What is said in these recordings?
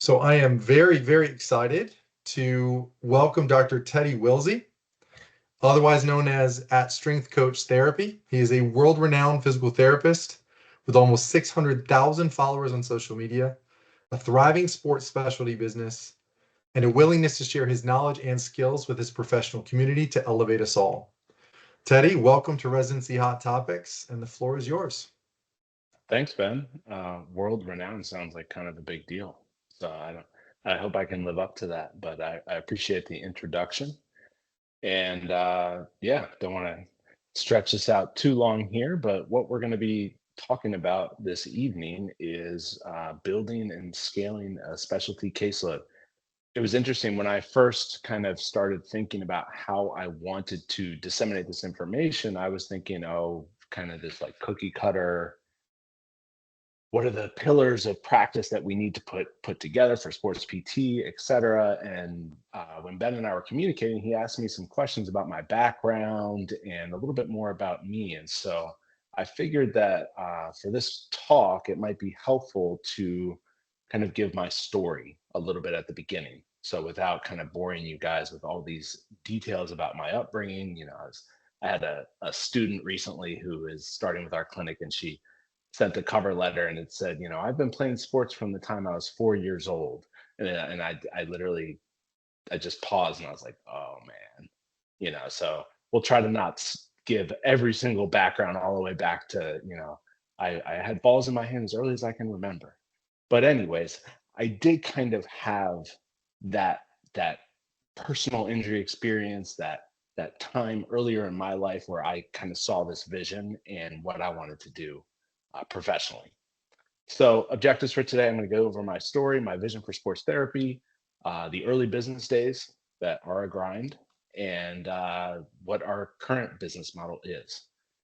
So I am very, very excited to welcome Dr. Teddy Willsey, otherwise known as at Strength Coach Therapy. He is a world-renowned physical therapist with almost 600,000 followers on social media, a thriving sports specialty business, and a willingness to share his knowledge and skills with his professional community to elevate us all. Teddy, welcome to Residency Hot Topics, and the floor is yours. Thanks, Ben. World renowned sounds like kind of a big deal. So I hope I can live up to that, but I appreciate the introduction. And yeah, don't want to stretch this out too long here, but what we're going to be talking about this evening is building and scaling a specialty caseload. It was interesting when I first kind of started thinking about how I wanted to disseminate this information. I was thinking, oh, kind of this like cookie cutter, what are the pillars of practice that we need to put together for sports PT, et cetera. And when Ben and I were communicating, he asked me some questions about my background and a little bit more about me. And so I figured that for this talk, it might be helpful to kind of give my story a little bit at the beginning. So without kind of boring you guys with all these details about my upbringing, I had a student recently who is starting with our clinic, and she sent a cover letter and it said, I've been playing sports from the time I was 4 years old. And I literally, I just paused and I was like, oh man, so we'll try to not give every single background all the way back to, I had balls in my hand as early as I can remember. But anyways, I did kind of have that, that personal injury experience, that time earlier in my life where I kind of saw this vision and what I wanted to do professionally. So, objectives for today, I'm going to go over my story, my vision for sports therapy, the early business days that are a grind, and what our current business model is,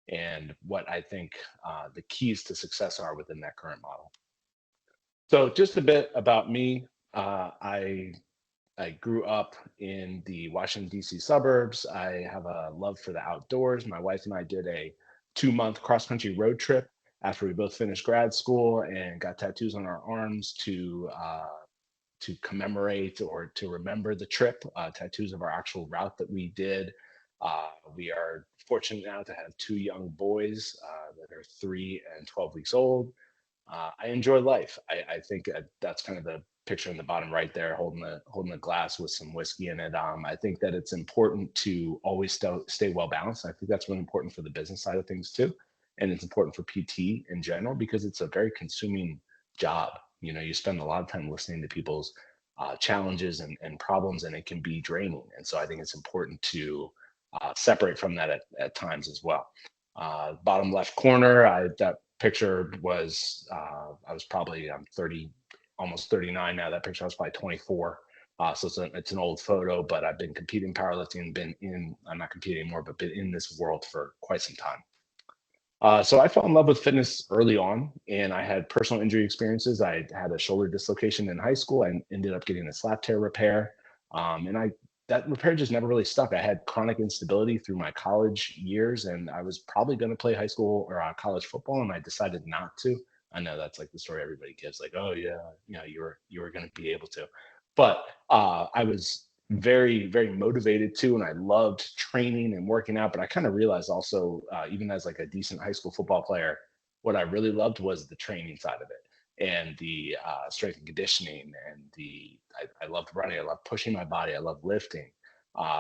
and what I think the keys to success are within that current model. So, just a bit about me. I grew up in the Washington, D.C. suburbs. I have a love for the outdoors. My wife and I did a 2-month cross country road trip after we both finished grad school and got tattoos on our arms to commemorate or to remember the trip, tattoos of our actual route that we did. We are fortunate now to have two young boys that are 3 and 12 weeks old. I enjoy life. I think that's kind of the picture in the bottom right there, holding the glass with some whiskey in it. I think that it's important to always stay well balanced. I think that's really important for the business side of things too, and it's important for PT in general because it's a very consuming job. You spend a lot of time listening to people's challenges and problems, and it can be draining. And so I think it's important to separate from that at times as well. Bottom left corner, that picture was I was probably I'm 30, almost 39 now. That picture I was probably 24. So it's an old photo, but I've been competing powerlifting, I'm not competing anymore, but been in this world for quite some time. So I fell in love with fitness early on, and I had personal injury experiences. I had a shoulder dislocation in high school. I ended up getting a slap tear repair, and I that repair just never really stuck. I had chronic instability through my college years, and I was probably going to play high school or college football, and I decided not to. I know that's like the story everybody gives, like, oh yeah, you were going to be able to, but I was very, very motivated too, and I loved training and working out. But I kind of realized also, even as like a decent high school football player, what I really loved was the training side of it and the strength and conditioning and I loved running. I loved pushing my body. I loved lifting.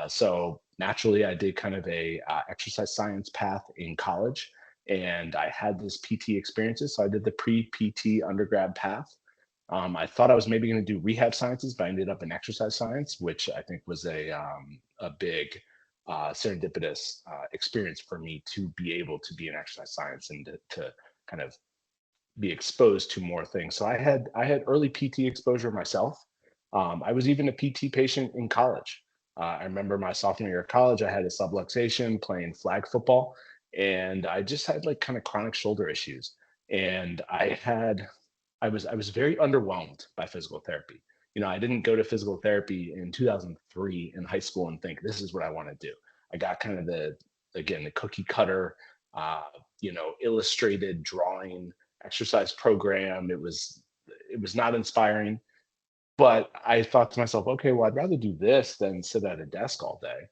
So naturally, I did kind of a exercise science path in college, and I had this PT experiences. So I did the pre-PT undergrad path. I thought I was maybe going to do rehab sciences, but I ended up in exercise science, which I think was a big serendipitous experience for me to be able to be in exercise science and to kind of be exposed to more things. So I had early PT exposure myself. I was even a PT patient in college. I remember my sophomore year of college, I had a subluxation playing flag football, and I just had like kind of chronic shoulder issues. And I was very underwhelmed by physical therapy. I didn't go to physical therapy in 2003 in high school and think this is what I want to do. I got kind of the cookie cutter, uh, illustrated drawing exercise program. It was not inspiring. But I thought to myself, okay, well, I'd rather do this than sit at a desk all day.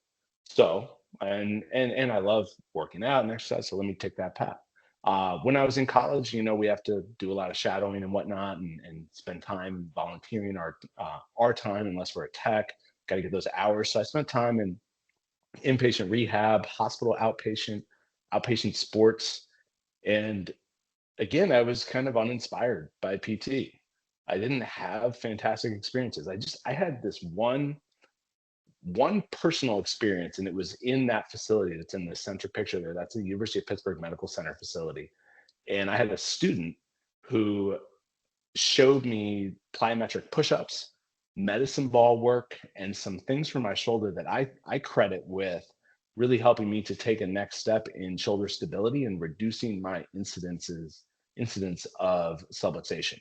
So, and I love working out and exercise, so let me take that path. When I was in college, we have to do a lot of shadowing and whatnot, and spend time volunteering our time, unless we're a tech. Got to get those hours. So I spent time in inpatient rehab, hospital outpatient sports, and again, I was kind of uninspired by PT. I didn't have fantastic experiences. I had this one personal experience, and it was in that facility that's in the center picture there. That's the University of Pittsburgh Medical Center facility. And I had a student who showed me plyometric push-ups, medicine ball work, and some things for my shoulder that I credit with really helping me to take a next step in shoulder stability and reducing my incidence of subluxation,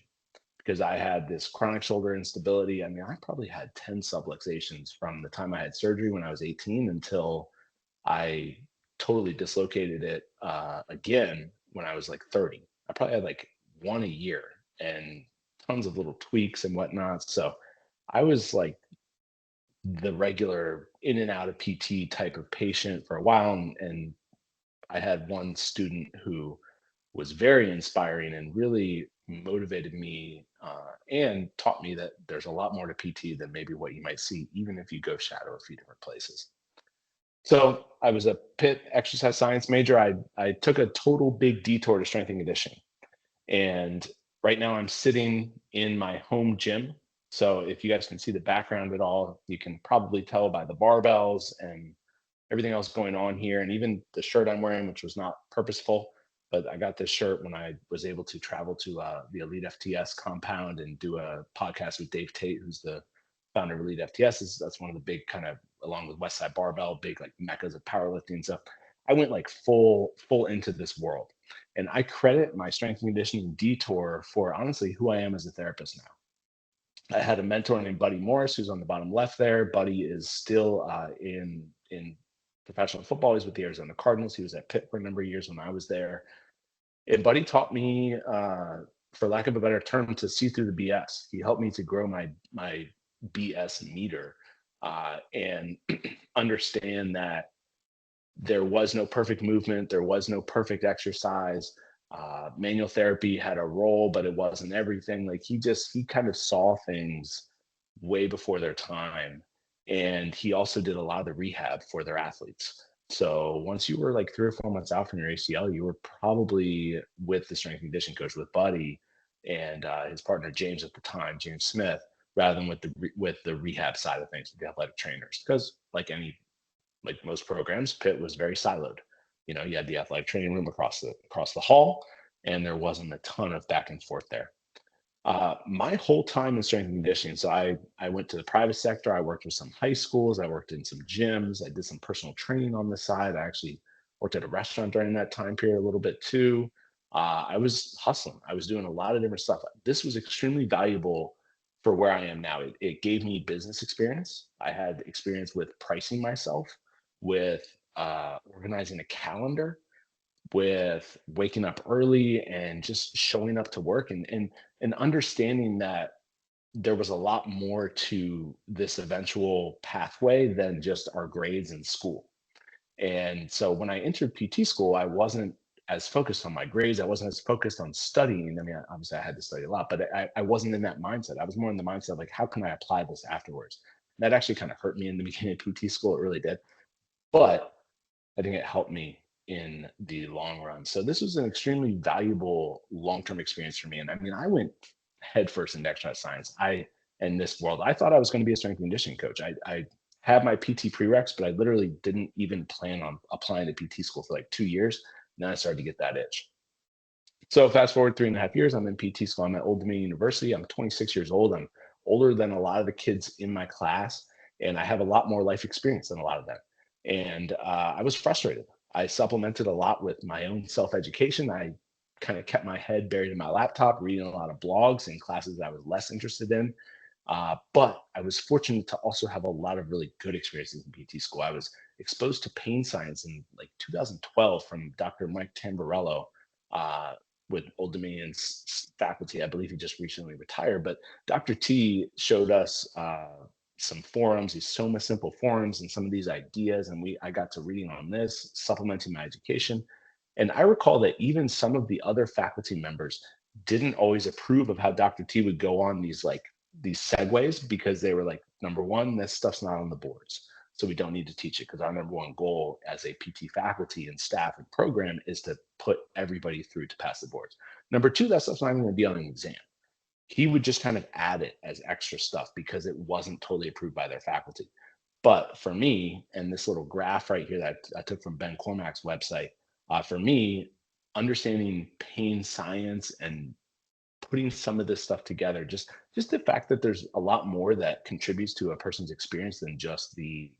because I had this chronic shoulder instability. I mean, I probably had 10 subluxations from the time I had surgery when I was 18 until I totally dislocated it again when I was like 30. I probably had like one a year and tons of little tweaks and whatnot. So I was like the regular in and out of PT type of patient for a while. And I had one student who was very inspiring and really motivated me, and taught me that there's a lot more to PT than maybe what you might see, even if you go shadow a few different places. So I was a Pitt exercise science major. I took a total big detour to strength and conditioning. And right now I'm sitting in my home gym. So if you guys can see the background at all, you can probably tell by the barbells and everything else going on here, and even the shirt I'm wearing, which was not purposeful. But I got this shirt when I was able to travel to the Elite FTS compound and do a podcast with Dave Tate, who's the founder of Elite FTS. That's one of the big kind of, along with Westside Barbell, big like meccas of powerlifting. So I went like full into this world, and I credit my strength and conditioning detour for honestly who I am as a therapist now. I had a mentor named Buddy Morris, who's on the bottom left there. Buddy is still in professional football. He's with the Arizona Cardinals. He was at Pitt for a number of years when I was there. And Buddy taught me, for lack of a better term, to see through the BS. He helped me to grow my BS meter, and understand that there was no perfect movement, there was no perfect exercise. Manual therapy had a role, but it wasn't everything. Like he kind of saw things way before their time, and he also did a lot of the rehab for their athletes. So once you were like 3 or 4 months out from your ACL, you were probably with the strength and conditioning coach, with Buddy and his partner James at the time, James Smith, rather than with the rehab side of things with the athletic trainers. Because like most programs, Pitt was very siloed. You had the athletic training room across the hall, and there wasn't a ton of back and forth there. My whole time in strength and conditioning, so I went to the private sector. I worked with some high schools. I worked in some gyms. I did some personal training on the side. I actually worked at a restaurant during that time period a little bit too. I was hustling. I was doing a lot of different stuff. This was extremely valuable for where I am now. It gave me business experience. I had experience with pricing myself, with organizing a calendar, with waking up early and just showing up to work, and understanding that there was a lot more to this eventual pathway than just our grades in school. And so when I entered PT school, I wasn't as focused on my grades. I wasn't as focused on studying. I mean, obviously I had to study a lot, but I wasn't in that mindset. I was more in the mindset of like, how can I apply this afterwards? And that actually kind of hurt me in the beginning of PT school. It really did. But I think it helped me in the long run. So this was an extremely valuable long-term experience for me. And I mean, I went headfirst into exercise science. In this world, I thought I was going to be a strength and conditioning coach. I had my PT prereqs, but I literally didn't even plan on applying to PT school for like 2 years. And then I started to get that itch. So fast forward 3.5 years, I'm in PT school. I'm at Old Dominion University. I'm 26 years old. I'm older than a lot of the kids in my class, and I have a lot more life experience than a lot of them. And I was frustrated. I supplemented a lot with my own self-education. I kind of kept my head buried in my laptop, reading a lot of blogs and classes that I was less interested in. But I was fortunate to also have a lot of really good experiences in PT school. I was exposed to pain science in like 2012 from Dr. Mike Tamburello, uh, with Old Dominion's faculty. I believe he just recently retired, but Dr. T showed us some forums, these Soma Simple forums, and some of these ideas. And I got to reading on this, supplementing my education. And I recall that even some of the other faculty members didn't always approve of how Dr. T would go on these segues, because they were like, number one, this stuff's not on the boards, so we don't need to teach it, because our number one goal as a PT faculty and staff and program is to put everybody through to pass the boards. Number two, that stuff's not even going to be on an exam. He would just kind of add it as extra stuff because it wasn't totally approved by their faculty. But for me, and this little graph right here that I took from Ben Cormack's website, for me, understanding pain science and putting some of this stuff together, just the fact that there's a lot more that contributes to a person's experience than just the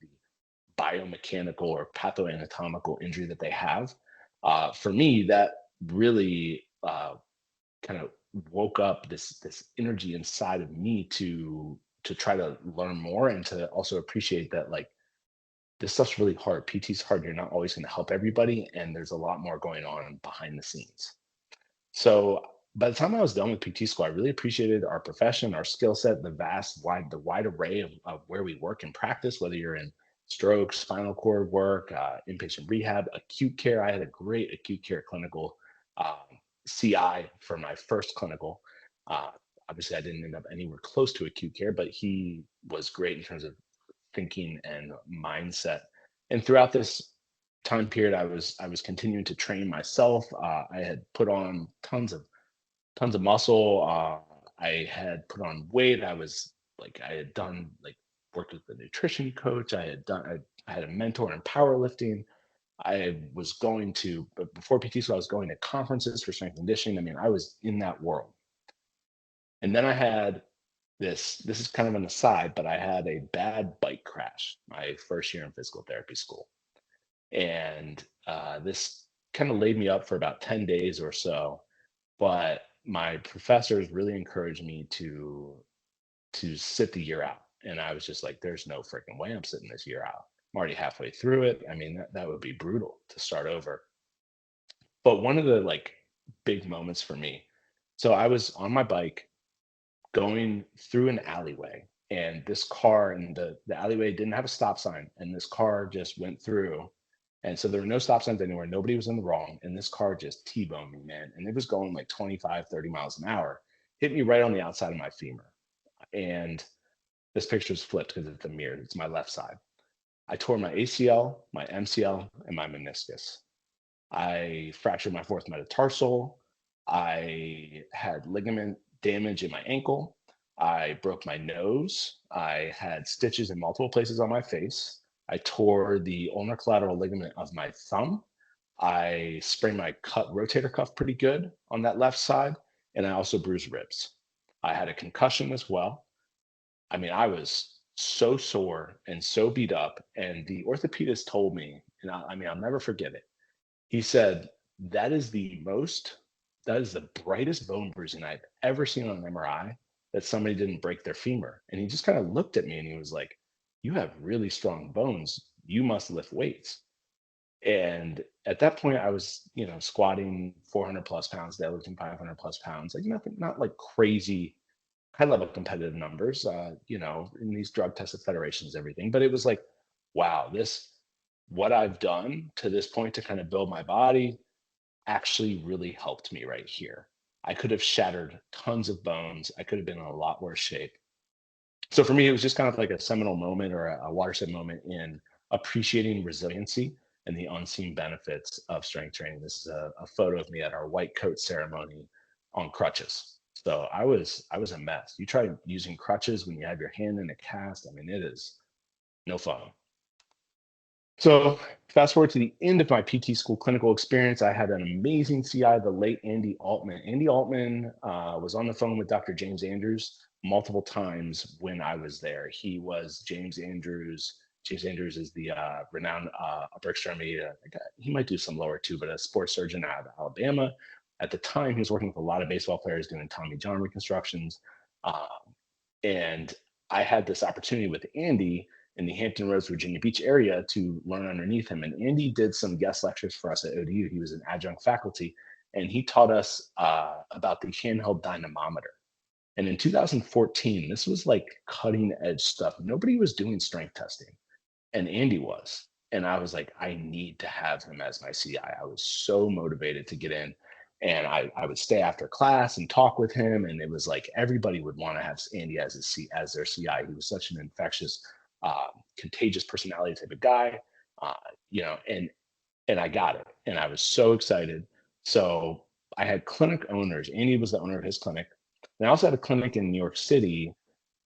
biomechanical or pathoanatomical injury that they have. For me, that really kind of woke up this energy inside of me to try to learn more, and to also appreciate that, like, this stuff's really hard. PT's hard. You're not always going to help everybody, and there's a lot more going on behind the scenes. So by the time I was done with PT school, I really appreciated our profession, our skill set, the wide array of where we work and practice, whether you're in stroke, spinal cord work, inpatient rehab, acute care. I had a great acute care clinical CI for my first clinical. Uh, Obviously, I didn't end up anywhere close to acute care, but he was great in terms of thinking and mindset. And throughout this time period, I was continuing to train myself. I had put on tons of muscle. I had put on weight. I had done like worked with the nutrition coach. I had a mentor in powerlifting. I was going to, but before PT school, I was going to conferences for strength and conditioning. I mean, I was in that world. And then I had this is kind of an aside, but I had a bad bike crash my first year in physical therapy school. And this kind of laid me up for about 10 days or so. But my professors really encouraged me to sit the year out. And I was just like, there's no freaking way I'm sitting this year out. I'm already halfway through it. I mean, that would be brutal to start over. But one of the like big moments for me, so I was on my bike going through an alleyway, and this car in the alleyway didn't have a stop sign, and this car just went through. And so there were no stop signs anywhere. Nobody was in the wrong. And this car just T-boned me, man. And it was going like 25, 30 miles an hour, hit me right on the outside of my femur. And this picture is flipped because it's a mirror. It's my left side. I tore my ACL, my MCL, and my meniscus. I fractured my fourth metatarsal. I had ligament damage in my ankle. I broke my nose. I had stitches in multiple places on my face. I tore the ulnar collateral ligament of my thumb. I sprained my rotator cuff pretty good on that left side. And I also bruised ribs. I had a concussion as well. I mean, I was so sore and so beat up. And the orthopedist told me, and I mean, I'll never forget it. He said, that is that is the brightest bone bruising I've ever seen on an MRI, that somebody didn't break their femur. And he just kind of looked at me and he was like, you have really strong bones. You must lift weights. And at that point, I was, squatting 400 plus pounds, deadlifting 500 plus pounds, like nothing, not like crazy high level competitive numbers, in these drug tested federations, everything. But it was like, wow, what I've done to this point to kind of build my body actually really helped me right here. I could have shattered tons of bones. I could have been in a lot worse shape. So for me, it was just kind of like a seminal moment or a watershed moment in appreciating resiliency and the unseen benefits of strength training. This is a photo of me at our white coat ceremony on crutches. So I was a mess. You try using crutches when you have your hand in a cast. I mean, it is no fun. So fast forward to the end of my PT school clinical experience, I had an amazing CI, the late Andy Altman. Andy Altman was on the phone with Dr. James Andrews multiple times when I was there. He was James Andrews. James Andrews is the renowned upper extremity. He might do some lower too, but a sports surgeon out of Alabama. At the time, he was working with a lot of baseball players doing Tommy John reconstructions. And I had this opportunity with Andy in the Hampton Roads, Virginia Beach area to learn underneath him. And Andy did some guest lectures for us at ODU. He was an adjunct faculty. and he taught us about the handheld dynamometer. And in 2014, this was like cutting edge stuff. Nobody was doing strength testing, and Andy was. And I was like, I need to have him as my CI. I was so motivated to get in. And I would stay after class and talk with him. And it was like everybody would want to have Andy as as their CI. He was such an infectious, contagious personality type of guy, uh, you know, and I got it. And I was so excited. So I had clinic owners. Andy was the owner of his clinic. And I also had a clinic in New York City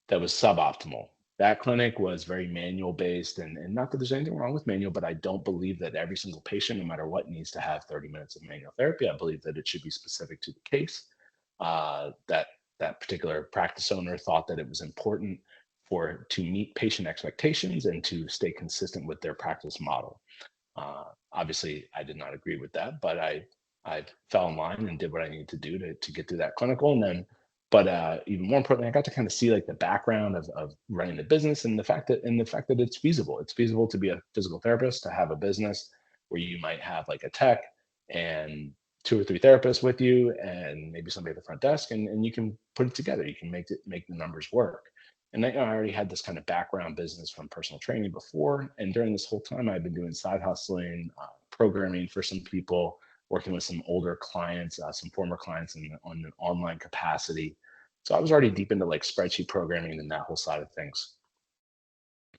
that was suboptimal. That clinic was very manual based, and not that there's anything wrong with manual, but I don't believe that every single patient, no matter what, needs to have 30 minutes of manual therapy. I believe that it should be specific to the case. That particular practice owner thought that it was important for to meet patient expectations and to stay consistent with their practice model. Obviously, I did not agree with that, but I fell in line and did what I needed to do to get through that clinical. And then, but even more importantly, I got to kind of see like the background of running the business and the fact that it's feasible. It's feasible to be a physical therapist, to have a business where you might have like a tech and two or three therapists with you and maybe somebody at the front desk, and you can put it together. You can make the numbers work. And I already had this kind of background business from personal training before. And during this whole time, I've been doing side hustling, programming for some people, working with some older clients, some former clients on an online capacity. So I was already deep into like spreadsheet programming and that whole side of things.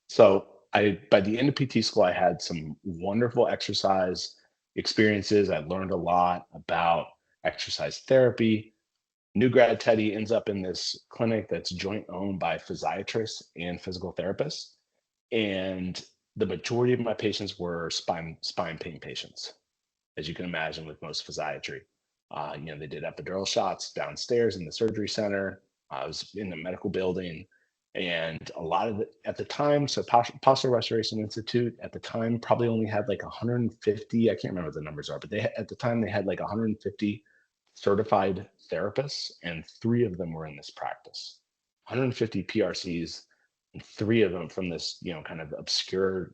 So by the end of PT school, I had some wonderful exercise experiences. I learned a lot about exercise therapy. New grad Teddy ends up in this clinic that's joint owned by physiatrists and physical therapists. And the majority of my patients were spine pain patients, as you can imagine with most physiatry. They did epidural shots downstairs in the surgery center. I was in the medical building, and a lot of at the time, so Postural Restoration Institute at the time probably only had like 150. I can't remember what the numbers are, but at the time they had like 150 certified therapists, and three of them were in this practice. 150 PRCs, and three of them from this, kind of obscure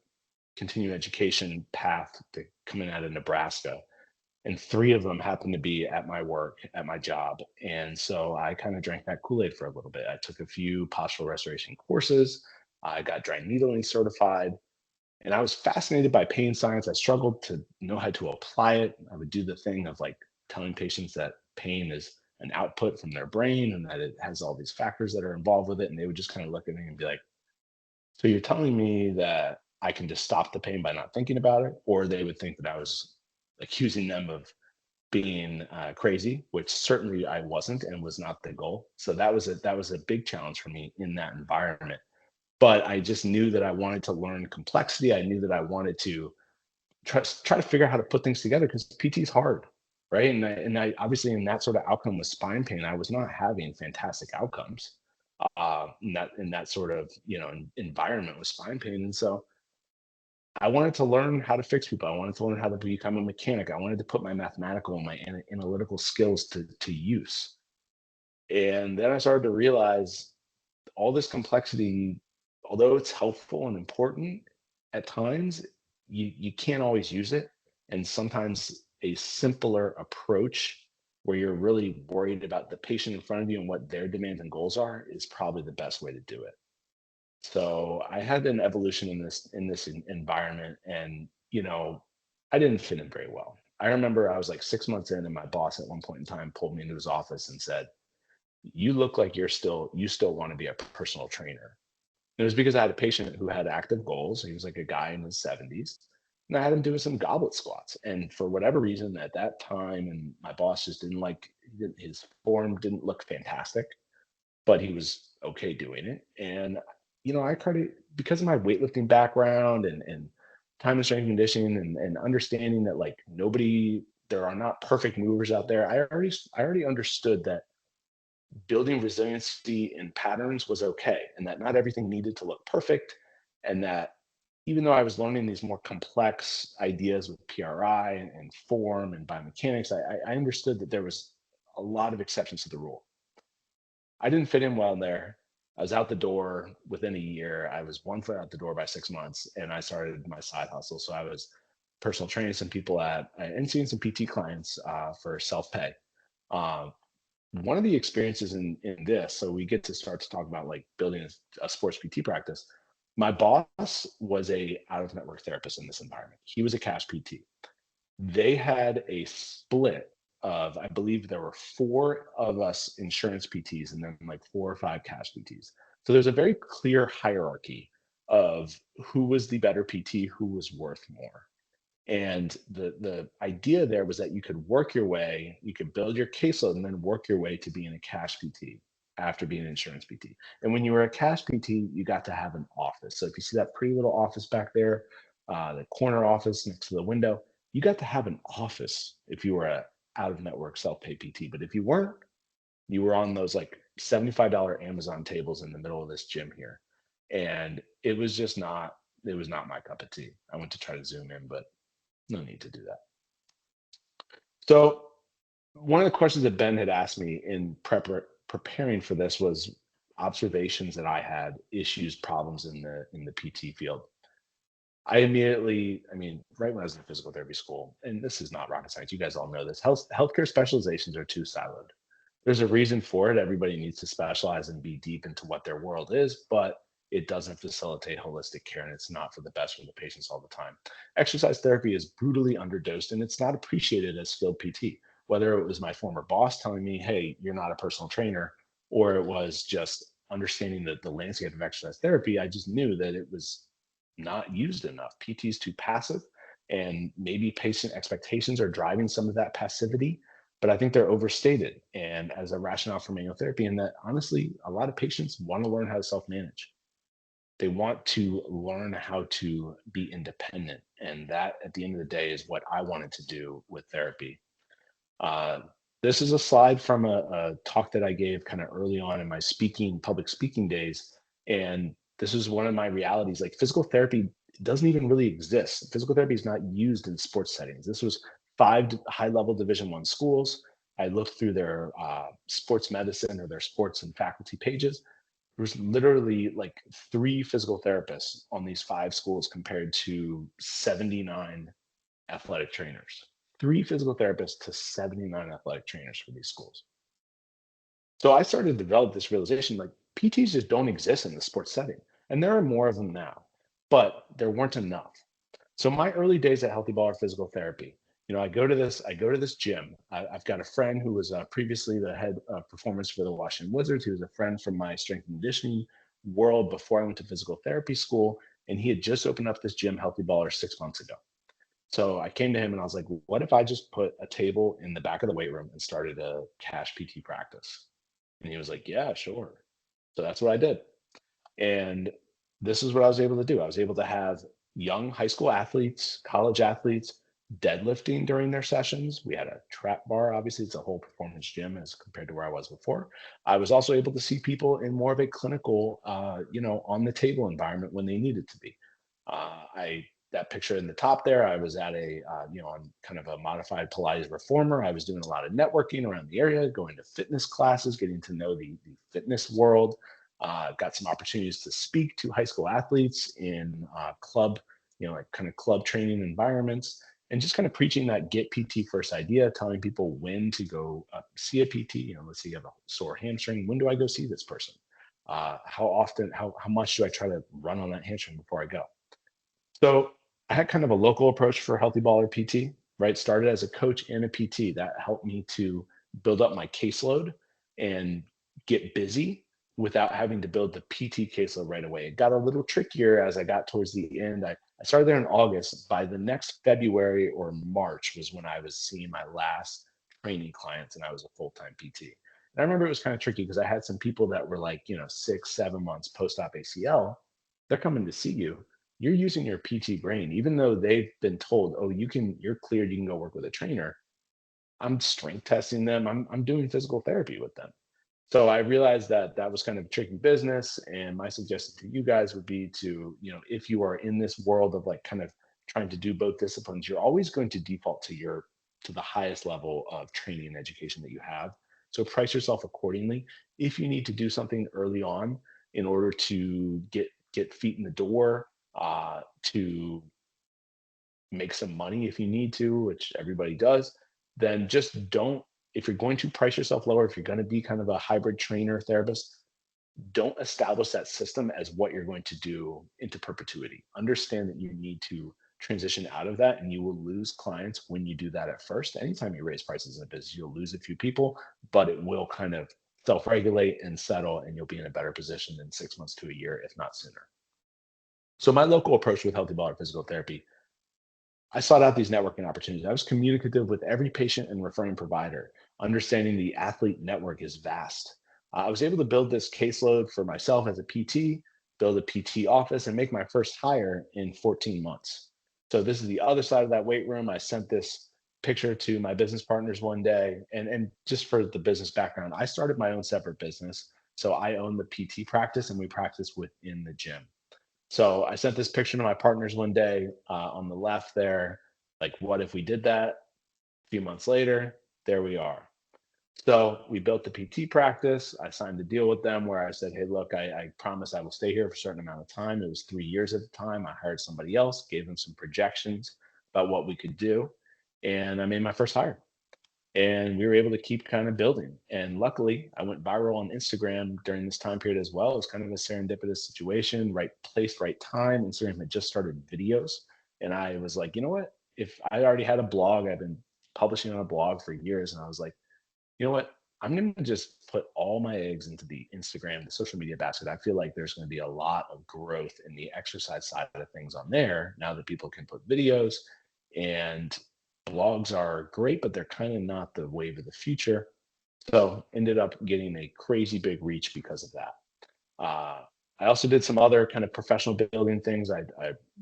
continuing education path to coming out of Nebraska. And three of them happened to be at my work, at my job. And so I kind of drank that Kool Aid for a little bit. I took a few postural restoration courses. I got dry needling certified. And I was fascinated by pain science. I struggled to know how to apply it. I would do the thing of like telling patients that pain is an output from their brain and that it has all these factors that are involved with it. And they would just kind of look at me and be like, so you're telling me that I can just stop the pain by not thinking about it? Or they would think that I was accusing them of being crazy, which certainly I wasn't and was not the goal. So that was a big challenge for me in that environment. But I just knew that I wanted to learn complexity. I knew that I wanted to try to figure out how to put things together because PT is hard, right? And I obviously in that sort of outcome with spine pain, I was not having fantastic outcomes in that sort of environment with spine pain. And so I wanted to learn how to fix people. I wanted to learn how to become a mechanic. I wanted to put my mathematical and my analytical skills to use. And then I started to realize all this complexity, although it's helpful and important at times, you can't always use it. And sometimes a simpler approach where you're really worried about the patient in front of you and what their demands and goals are is probably the best way to do it. So I had an evolution in this environment, and I didn't fit in very well. I remember I was like 6 months in, and my boss at one point in time pulled me into his office and said, "You look like you still want to be a personal trainer." And it was because I had a patient who had active goals. He was like a guy in his 70s, and I had him doing some goblet squats. And for whatever reason, at that time, and my boss just didn't like his form didn't look fantastic, but he was okay doing it. And I kind of, because of my weightlifting background and time and strength conditioning and understanding that like there are not perfect movers out there. I already understood that building resiliency in patterns was okay, and that not everything needed to look perfect, and that even though I was learning these more complex ideas with PRI and form and biomechanics, I understood that there was a lot of exceptions to the rule. I didn't fit in well there. I was out the door within a year. I was one foot out the door by 6 months, and I started my side hustle. So I was personal training some people and seeing some PT clients for self-pay. Um, One of the experiences in this, so we get to start to talk about like building a sports PT practice. My boss was a out of network therapist in this environment. He was a cash PT. They had a split of, I believe there were four of us insurance PTs and then like four or five cash PTs. So there's a very clear hierarchy of who was the better PT, who was worth more. And the idea there was that you could work your way, you could build your caseload and then work your way to being a cash PT after being an insurance PT. And when you were a cash PT, you got to have an office. So if you see that pretty little office back there, the corner office next to the window, you got to have an office if you were a out of network self-pay PT. But if you weren't, you were on those like $75 Amazon tables in the middle of this gym here. And it was not my cup of tea. I went to try to zoom in, but no need to do that. So one of the questions that Ben had asked me in preparing for this was observations that I had, issues, problems in the PT field. I immediately, I mean, right when I was in physical therapy school, and this is not rocket science, you guys all know this, healthcare specializations are too siloed. There's a reason for it. Everybody needs to specialize and be deep into what their world is, but it doesn't facilitate holistic care and it's not for the best for the patients all the time. Exercise therapy is brutally underdosed and it's not appreciated as skilled PT. Whether it was my former boss telling me, hey, you're not a personal trainer, or it was just understanding the landscape of exercise therapy, I just knew that it was not used enough. PT is too passive, and maybe patient expectations are driving some of that passivity. But I think they're overstated, and as a rationale for manual therapy, and that honestly, a lot of patients want to learn how to self-manage. They want to learn how to be independent, and that, at the end of the day, is what I wanted to do with therapy. Uh, this is a slide from a talk that I gave kind of early on in my public speaking days. And this is one of my realities. Like physical therapy doesn't even really exist. Physical therapy is not used in sports settings. This was five high level Division I schools. I looked through their sports medicine or their sports and faculty pages. There was literally like three physical therapists on these five schools compared to 79 athletic trainers, three physical therapists to 79 athletic trainers for these schools. So I started to develop this realization like PTs just don't exist in the sports setting. And there are more of them now, but there weren't enough. So my early days at Healthy Baller Physical Therapy, I go to this gym. I've got a friend who was previously the head of performance for the Washington Wizards. He was a friend from my strength and conditioning world before I went to physical therapy school. And he had just opened up this gym, Healthy Baller, 6 months ago. So I came to him and I was like, what if I just put a table in the back of the weight room and started a cash PT practice? And he was like, yeah, sure. So that's what I did. And this is what I was able to do. I was able to have young high school athletes, college athletes deadlifting during their sessions. We had a trap bar. Obviously, it's a whole performance gym as compared to where I was before. I was also able to see people in more of a clinical, on the table environment when they needed to be. I That picture in the top there, I was at on kind of a modified Pilates reformer. I was doing a lot of networking around the area, going to fitness classes, getting to know the fitness world. Got some opportunities to speak to high school athletes in club, like kind of club training environments, and just kind of preaching that get PT first idea, telling people when to go see a PT. Let's say you have a sore hamstring. When do I go see this person? How often, how much do I try to run on that hamstring before I go? So I had kind of a local approach for Healthy Baller PT, right? Started as a coach and a PT. That helped me to build up my caseload and get busy without having to build the PT caseload right away. It got a little trickier as I got towards the end. I started there in August. By the next February or March was when I was seeing my last training clients and I was a full-time PT. And I remember it was kind of tricky because I had some people that were like, 6, 7 months post-op ACL. They're coming to see you, you're using your PT brain, even though they've been told, oh, you're cleared, you can go work with a trainer. I'm strength testing them. I'm doing physical therapy with them. So I realized that that was kind of tricky business. And my suggestion to you guys would be to, if you are in this world of like kind of trying to do both disciplines, you're always going to default to the highest level of training and education that you have. So price yourself accordingly. If you need to do something early on in order to get feet in the door, to make some money if you need to, which everybody does, then just don't, if you're going to price yourself lower, if you're going to be kind of a hybrid trainer therapist, don't establish that system as what you're going to do into perpetuity. Understand that you need to transition out of that, and you will lose clients when you do that at first. Anytime you raise prices in a business, you'll lose a few people, but it will kind of self regulate and settle, and you'll be in a better position in 6 months to a year, if not sooner. So, my local approach with Healthy Baller Physical Therapy, I sought out these networking opportunities. I was communicative with every patient and referring provider, understanding the athlete network is vast. I was able to build this caseload for myself as a PT, build a PT office, and make my first hire in 14 months. So, this is the other side of that weight room. I sent this picture to my business partners one day. And just for the business background, I started my own separate business. So, I own the PT practice and we practice within the gym. So I sent this picture to my partners one day on the left there. Like, what if we did that? A few months later, there we are. So we built the PT practice. I signed a deal with them where I said, hey, look, I promise I will stay here for a certain amount of time. It was 3 years at the time. I hired somebody else, gave them some projections about what we could do. And I made my first hire, and we were able to keep kind of building. And luckily, I went viral on Instagram during this time period as well. It was kind of a serendipitous situation, right place, right time. Instagram had just started videos, and I was like, you know what? If I already had a blog, I've been publishing on a blog for years, and I was like, you know what? I'm going to just put all my eggs into the Instagram, the social media basket. I feel like there's going to be a lot of growth in the exercise side of things on there now that people can put videos, and blogs are great, but they're kind of not the wave of the future. So ended up getting a crazy big reach because of that. Uh, I also did some other kind of professional building things. I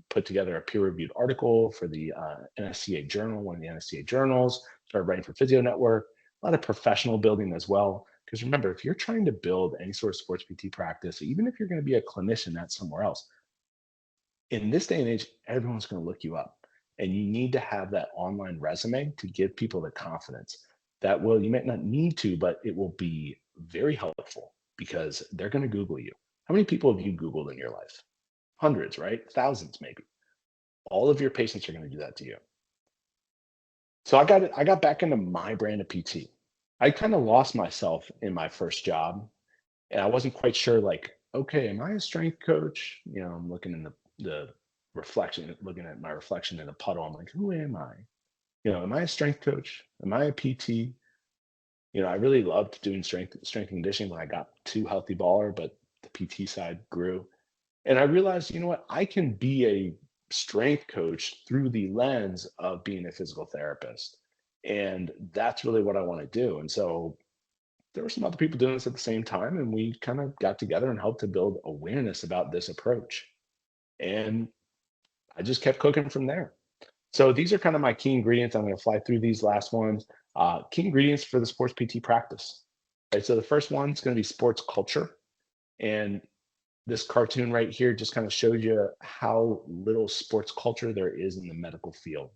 put together a peer-reviewed article for the NSCA journal, one of the NSCA journals. Started writing for Physio Network. A lot of professional building as well. Because remember, if you're trying to build any sort of sports PT practice, even if you're going to be a clinician at somewhere else, in this day and age, everyone's going to look you up. And you need to have that online resume to give people the confidence that, well, you might not need to, but it will be very helpful because they're going to Google you. How many people have you Googled in your life? Hundreds, right? Thousands, maybe. All of your patients are going to do that to you. So I got back into my brand of PT. I kind of lost myself in my first job, and I wasn't quite sure, like, okay, am I a strength coach? I'm looking in the reflection, looking at my reflection in the puddle. I'm like, who am I? Am I a strength coach? Am I a PT? I really loved doing strength and conditioning when I got to Healthy Baller, but the PT side grew. And I realized, you know what, I can be a strength coach through the lens of being a physical therapist. And that's really what I want to do. And so there were some other people doing this at the same time, and we kind of got together and helped to build awareness about this approach. And I just kept cooking from there. So these are kind of my key ingredients. I'm going to fly through these last ones. Key ingredients for the sports PT practice. Right. So the first one is going to be sports culture. And this cartoon right here just kind of shows you how little sports culture there is in the medical field,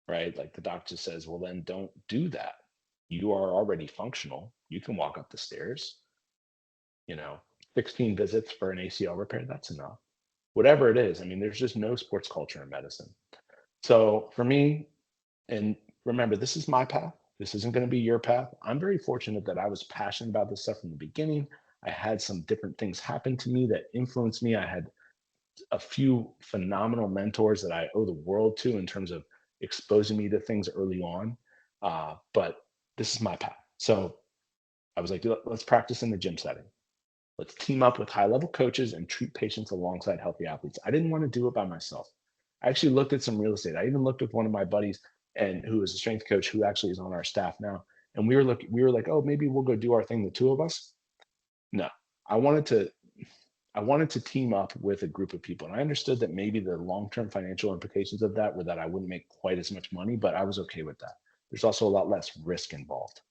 right? Like the doctor says, well, then don't do that. You are already functional. You can walk up the stairs, you know, 16 visits for an ACL repair, that's enough. Whatever it is, I mean, there's just no sports culture in medicine. So for me, and remember, this is my path. This isn't going to be your path. I'm very fortunate that I was passionate about this stuff from the beginning. I had some different things happen to me that influenced me. I had a few phenomenal mentors that I owe the world to in terms of exposing me to things early on. But this is my path. So I was like, let's practice in the gym setting. Let's team up with high level coaches and treat patients alongside healthy athletes. I didn't want to do it by myself. I actually looked at some real estate. I even looked with one of my buddies and who is a strength coach who actually is on our staff now. And we were like, oh, maybe we'll go do our thing, the two of us. No, I wanted to I wanted to team up with a group of people. And I understood that maybe the long-term financial implications of that were that I wouldn't make quite as much money, but I was okay with that. There's also a lot less risk involved.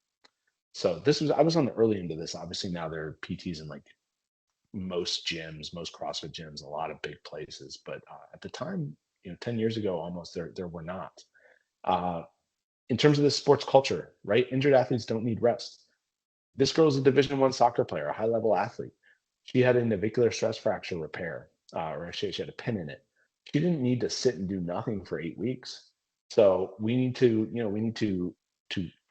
So I was on the early end of this. Obviously now there are PTs in like most gyms, most CrossFit gyms, a lot of big places. But at the time, 10 years ago, almost there were not. Uh, in terms of the sports culture, right? Injured athletes don't need rest. This girl's a Division I soccer player, a high level athlete. She had a navicular stress fracture repair, or she had a pin in it. She didn't need to sit and do nothing for 8 weeks. So we need to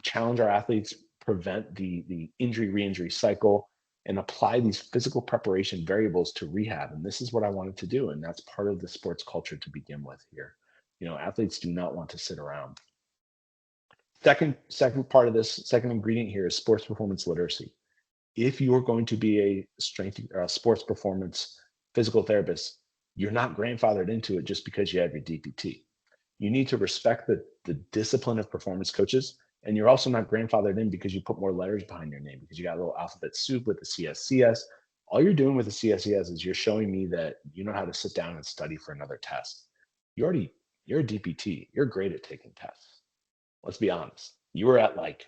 challenge our athletes, prevent the injury re-injury cycle, and apply these physical preparation variables to rehab. And this is what I wanted to do. And that's part of the sports culture to begin with here. Athletes do not want to sit around. Second part of this, second ingredient here is sports performance literacy. If you're going to be a strength sports performance physical therapist, you're not grandfathered into it just because you have your DPT. You need to respect the discipline of performance coaches, and you're also not grandfathered in because you put more letters behind your name because you got a little alphabet soup with the CSCS. All you're doing with the CSCS is you're showing me that you know how to sit down and study for another test. You're a DPT. You're great at taking tests. Let's be honest. You were at like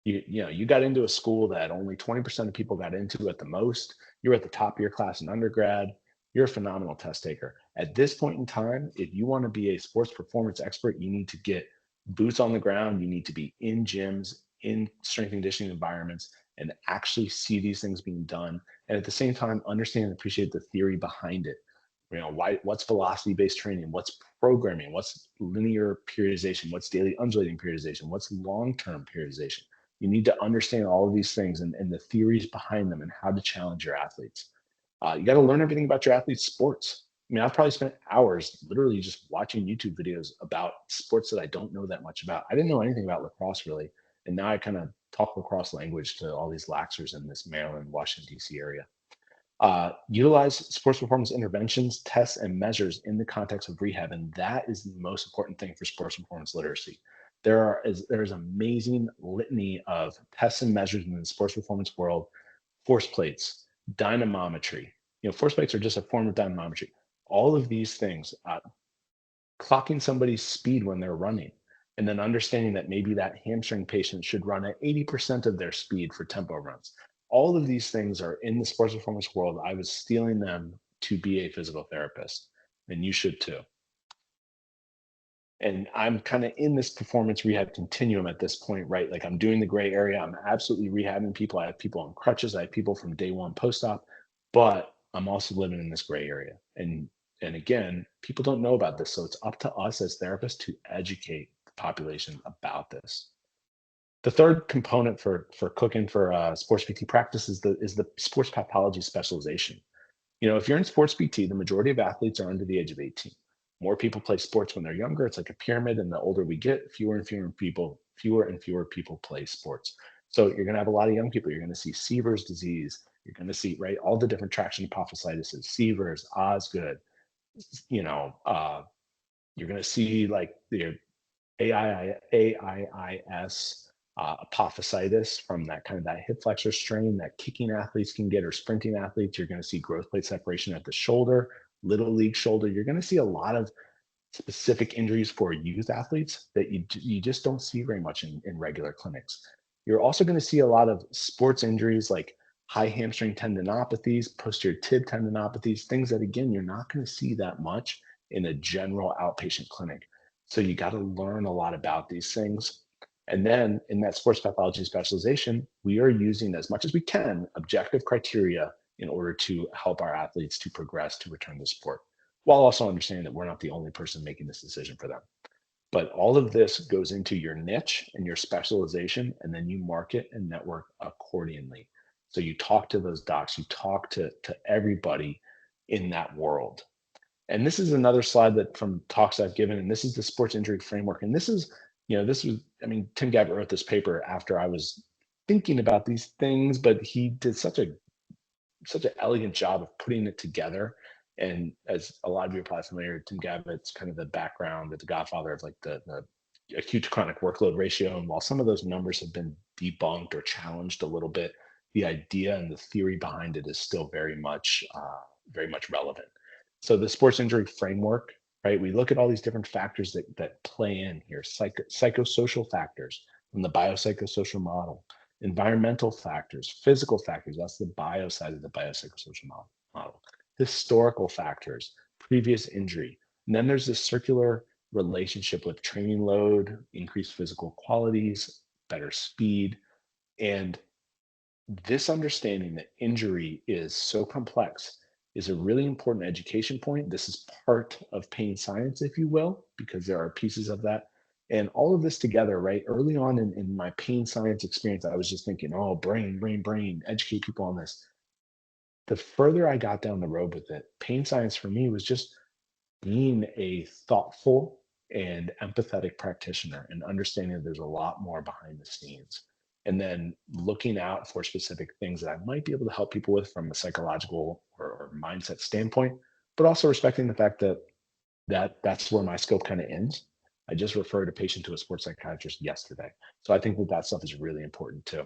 you got into a school that only 20% of people got into at the most. You're at the top of your class in undergrad. You're a phenomenal test taker. At this point in time, if you want to be a sports performance expert, you need to get boots on the ground. You need to be in gyms, in strength and conditioning environments, and actually see these things being done. And at the same time, understand and appreciate the theory behind it. What's velocity based training? What's programming? What's linear periodization? What's daily undulating periodization? What's long term periodization? You need to understand all of these things and the theories behind them and how to challenge your athletes. You got to learn everything about your athletes' sports. I mean, I've probably spent hours literally just watching YouTube videos about sports that I don't know that much about. I didn't know anything about lacrosse really. And now I kind of talk lacrosse language to all these laxers in this Maryland, Washington, D.C. area. Utilize sports performance interventions, tests, and measures in the context of rehab. And that is the most important thing for sports performance literacy. There's amazing litany of tests and measures in the sports performance world. Force plates, dynamometry. Force plates are just a form of dynamometry. All of these things, clocking somebody's speed when they're running, and then understanding that maybe that hamstring patient should run at 80% of their speed for tempo runs. All of these things are in the sports performance world. I was stealing them to be a physical therapist, and you should too. And I'm kind of in this performance rehab continuum at this point, right? Like I'm doing the gray area. I'm absolutely rehabbing people. I have people on crutches. I have people from day one post-op, but I'm also living in this gray area. And again, people don't know about this. So it's up to us as therapists to educate the population about this. The third component for cooking for sports PT practice is the sports pathology specialization. If you're in sports PT, the majority of athletes are under the age of 18. More people play sports when they're younger. It's like a pyramid, and the older we get, fewer and fewer people play sports. So you're going to have a lot of young people. You're going to see Seaver's disease. You're going to see all the different traction hypophysitis, Seaver's, Osgood. You know, uh, you're going to see like the AIIS apophysitis from that hip flexor strain that kicking athletes can get or sprinting athletes. You're going to see growth plate separation at the shoulder, little league shoulder. You're going to see a lot of specific injuries for youth athletes that you just don't see very much in regular clinics. You're also going to see a lot of sports injuries like high hamstring tendinopathies, posterior tib tendinopathies, things that again you're not going to see that much in a general outpatient clinic. So you got to learn a lot about these things. And then in that sports pathology specialization, we are using as much as we can objective criteria in order to help our athletes to progress to return to sport, while also understanding that we're not the only person making this decision for them. But all of this goes into your niche and your specialization, and then you market and network accordingly. So you talk to those docs, you talk to everybody in that world. And this is another slide that from talks I've given, and this is the sports injury framework. And Tim Gabbett wrote this paper after I was thinking about these things, but he did such an elegant job of putting it together. And as a lot of you are probably familiar, Tim Gabbett's kind of the background, the godfather of like the acute to chronic workload ratio. And while some of those numbers have been debunked or challenged a little bit, the idea and the theory behind it is still very much relevant. So the sports injury framework, right? We look at all these different factors that play in here, psychosocial factors from the biopsychosocial model, environmental factors, physical factors, that's the bio side of the biopsychosocial model, historical factors, previous injury. And then there's this circular relationship with training load, increased physical qualities, better speed. And this understanding that injury is so complex is a really important education point. This is part of pain science, if you will, because there are pieces of that. And all of this together, right? Early on in my pain science experience, I was just thinking, oh, brain, brain, brain, educate people on this. The further I got down the road with it, pain science for me was just being a thoughtful and empathetic practitioner and understanding that there's a lot more behind the scenes. And then looking out for specific things that I might be able to help people with from a psychological or mindset standpoint, but also respecting the fact that that's where my scope kind of ends. I just referred a patient to a sports psychiatrist yesterday. So I think that that stuff is really important too.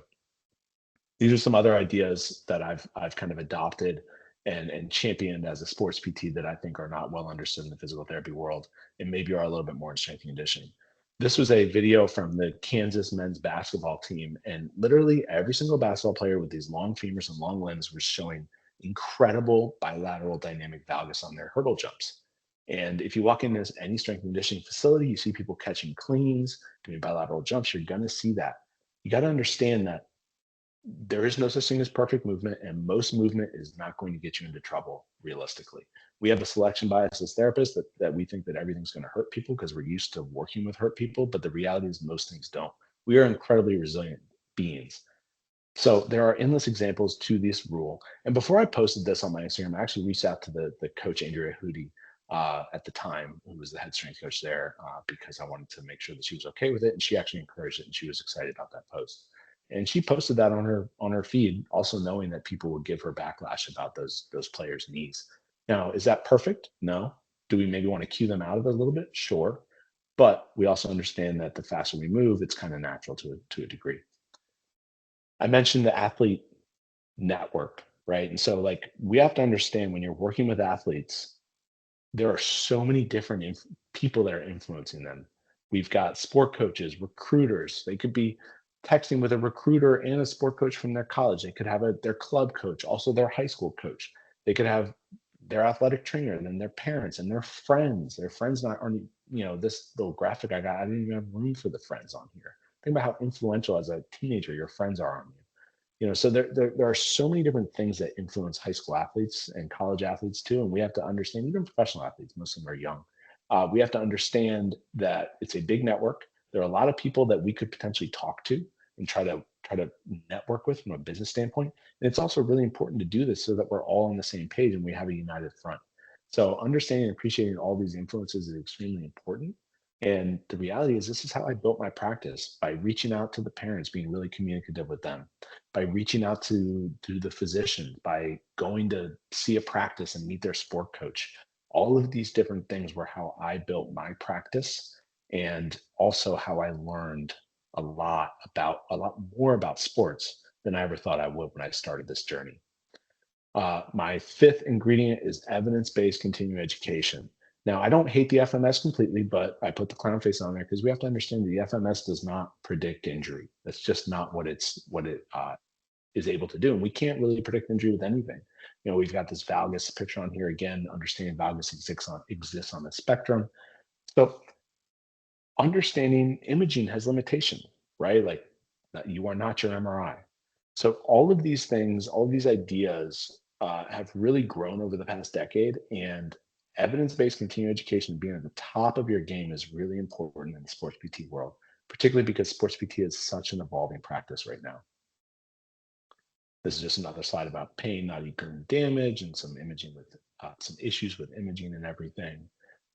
These are some other ideas that I've kind of adopted and championed as a sports PT that I think are not well understood in the physical therapy world and maybe are a little bit more in strength and conditioning. This was a video from the Kansas men's basketball team, and literally every single basketball player with these long femurs and long limbs was showing incredible bilateral dynamic valgus on their hurdle jumps. And if you walk into any strength and conditioning facility, you see people catching cleans, doing bilateral jumps, you're going to see that. You got to understand that there is no such thing as perfect movement, and most movement is not going to get you into trouble realistically. We have a selection bias as therapists that we think that everything's going to hurt people because we're used to working with hurt people, but the reality is most things don't. We are incredibly resilient beings. So there are endless examples to this rule. And before I posted this on my Instagram, I actually reached out to the coach, Andrea Hootie, at the time, who was the head strength coach there, because I wanted to make sure that she was okay with it. And she actually encouraged it, and she was excited about that post. And she posted that on her feed, also knowing that people would give her backlash about those players' knees. Now, is that perfect? No. Do we maybe want to cue them out of it a little bit? Sure. But we also understand that the faster we move, it's kind of natural to a degree. I mentioned the athlete network, right? And so, like, we have to understand when you're working with athletes, there are so many different people that are influencing them. We've got sport coaches, recruiters. They could be texting with a recruiter and a sport coach from their college. They could have their club coach, also their high school coach. They could have their athletic trainer, and then their parents and their friends. Their friends not aren't, this little graphic I got, I didn't even have room for the friends on here. Think about how influential as a teenager your friends are on you. So there are so many different things that influence high school athletes and college athletes too, and we have to understand, even professional athletes, most of them are young. We have to understand that it's a big network. There are a lot of people that we could potentially talk to and try to network with from a business standpoint. And it's also really important to do this so that we're all on the same page and we have a united front. So understanding and appreciating all these influences is extremely important. And the reality is, this is how I built my practice, by reaching out to the parents, being really communicative with them, by reaching out to the physician, by going to see a practice and meet their sport coach. All of these different things were how I built my practice, and also how I learned a lot more about sports than I ever thought I would when I started this journey. My fifth ingredient is evidence-based continuing education. Now, I don't hate the FMS completely, but I put the clown face on there because we have to understand the FMS does not predict injury. That's just not what it is able to do. And we can't really predict injury with anything. We've got this valgus picture on here again, understanding valgus exists on the spectrum. So understanding imaging has limitation, right? Like, you are not your MRI. So all of these things, all of these ideas have really grown over the past decade, and evidence-based continuing education, being at the top of your game, is really important in the sports PT world, particularly because sports PT is such an evolving practice right now. This is just another slide about pain not equaling damage, and some imaging with some issues with imaging and everything.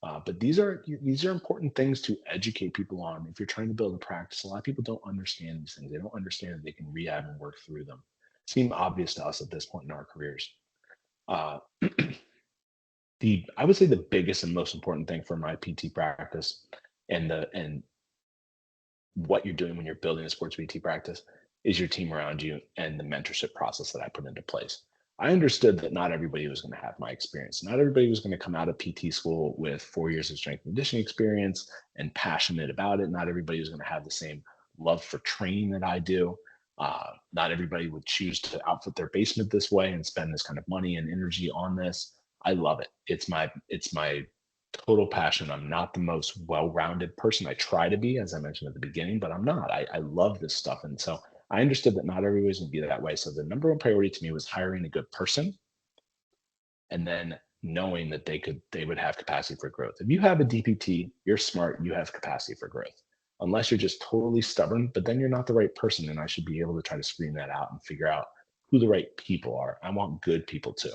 But these are important things to educate people on if you're trying to build a practice. A lot of people don't understand these things. They don't understand that they can rehab and work through them. Seem obvious to us at this point in our careers. Uh, the I would say the biggest and most important thing for my PT practice, and what you're doing when you're building a sports PT practice, is your team around you and the mentorship process that I put into place. I understood that not everybody was going to have my experience. Not everybody was going to come out of PT school with 4 years of strength and conditioning experience and passionate about it. Not everybody was going to have the same love for training that I do. Not everybody would choose to outfit their basement this way and spend this kind of money and energy on this. I love it. It's my total passion. I'm not the most well-rounded person. I try to be, as I mentioned at the beginning, but I'm not. I love this stuff. And so I understood that not everybody's going to be that way. So the number one priority to me was hiring a good person and then knowing that they would have capacity for growth. If you have a DPT, you're smart, you have capacity for growth. Unless you're just totally stubborn, but then you're not the right person. And I should be able to try to screen that out and figure out who the right people are. I want good people too.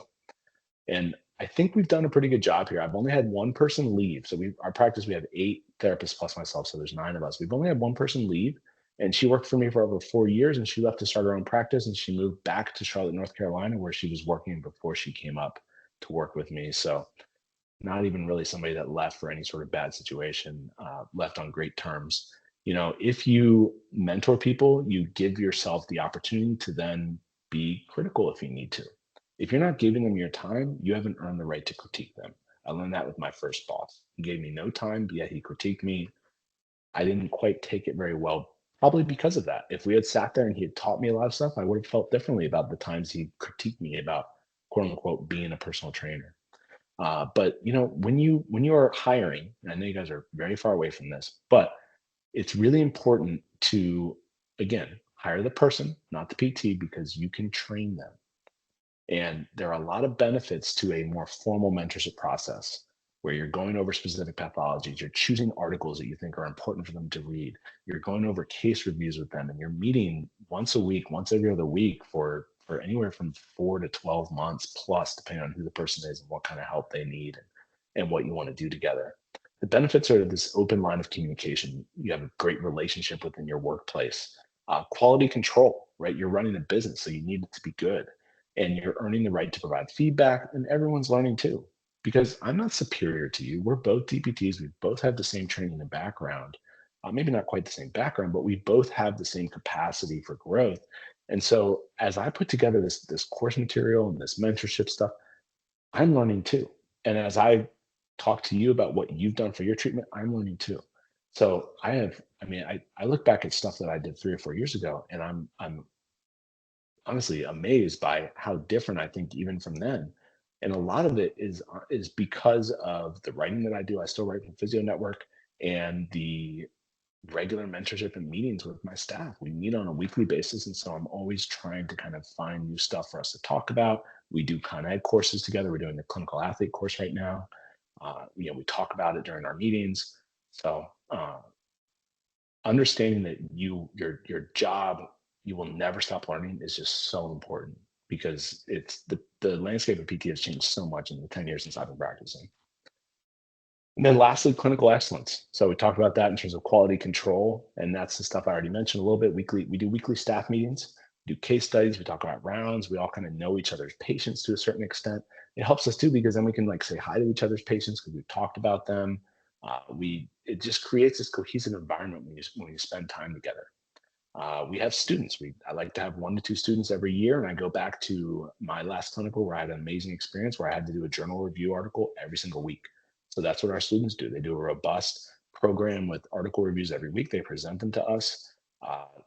And I think we've done a pretty good job here. I've only had one person leave. So our practice, we have 8 therapists plus myself. So there's 9 of us. We've only had one person leave. And she worked for me for over 4 years, and she left to start her own practice, and she moved back to Charlotte, North Carolina, where she was working before she came up to work with me. So not even really somebody that left for any sort of bad situation, left on great terms. If you mentor people, you give yourself the opportunity to then be critical if you need to. If you're not giving them your time, you haven't earned the right to critique them. I learned that with my first boss. He gave me no time, yet he critiqued me. I didn't quite take it very well, probably because of that. If we had sat there and he had taught me a lot of stuff, I would have felt differently about the times he critiqued me about quote unquote being a personal trainer. But when you are hiring, and I know you guys are very far away from this, but it's really important to again hire the person, not the PT, because you can train them. And there are a lot of benefits to a more formal mentorship process where you're going over specific pathologies, you're choosing articles that you think are important for them to read, you're going over case reviews with them, and you're meeting once a week, once every other week for anywhere from 4 to 12 months plus, depending on who the person is and what kind of help they need and what you want to do together. The benefits are this open line of communication. You have a great relationship within your workplace. Quality control, right? You're running a business, so you need it to be good, and you're earning the right to provide feedback, and everyone's learning too. Because I'm not superior to you. We're both DPTs. We both have the same training and background. Maybe not quite the same background, but we both have the same capacity for growth. And so, as I put together this course material and this mentorship stuff, I'm learning too. And as I talk to you about what you've done for your treatment, I'm learning too. So I look back at stuff that I did 3 or 4 years ago, and I'm honestly amazed by how different I think even from then. And a lot of it is because of the writing that I do. I still write for Physio Network, and the regular mentorship and meetings with my staff. We meet on a weekly basis. And so I'm always trying to kind of find new stuff for us to talk about. We do Con Ed courses together. We're doing the clinical athlete course right now. We talk about it during our meetings. So understanding that your job, you will never stop learning, is just so important, because it's the landscape of PT has changed so much in the 10 years since I've been practicing. And then lastly, clinical excellence. So we talked about that in terms of quality control, and that's the stuff I already mentioned a little bit. We do weekly staff meetings, we do case studies, we talk about rounds, we all kind of know each other's patients to a certain extent. It helps us too, because then we can like say hi to each other's patients because we've talked about them. It just creates this cohesive environment when you spend time together. We have students. I like to have 1 to 2 students every year, and I go back to my last clinical where I had an amazing experience where I had to do a journal review article every single week. So that's what our students do. They do a robust program with article reviews every week. They present them to us.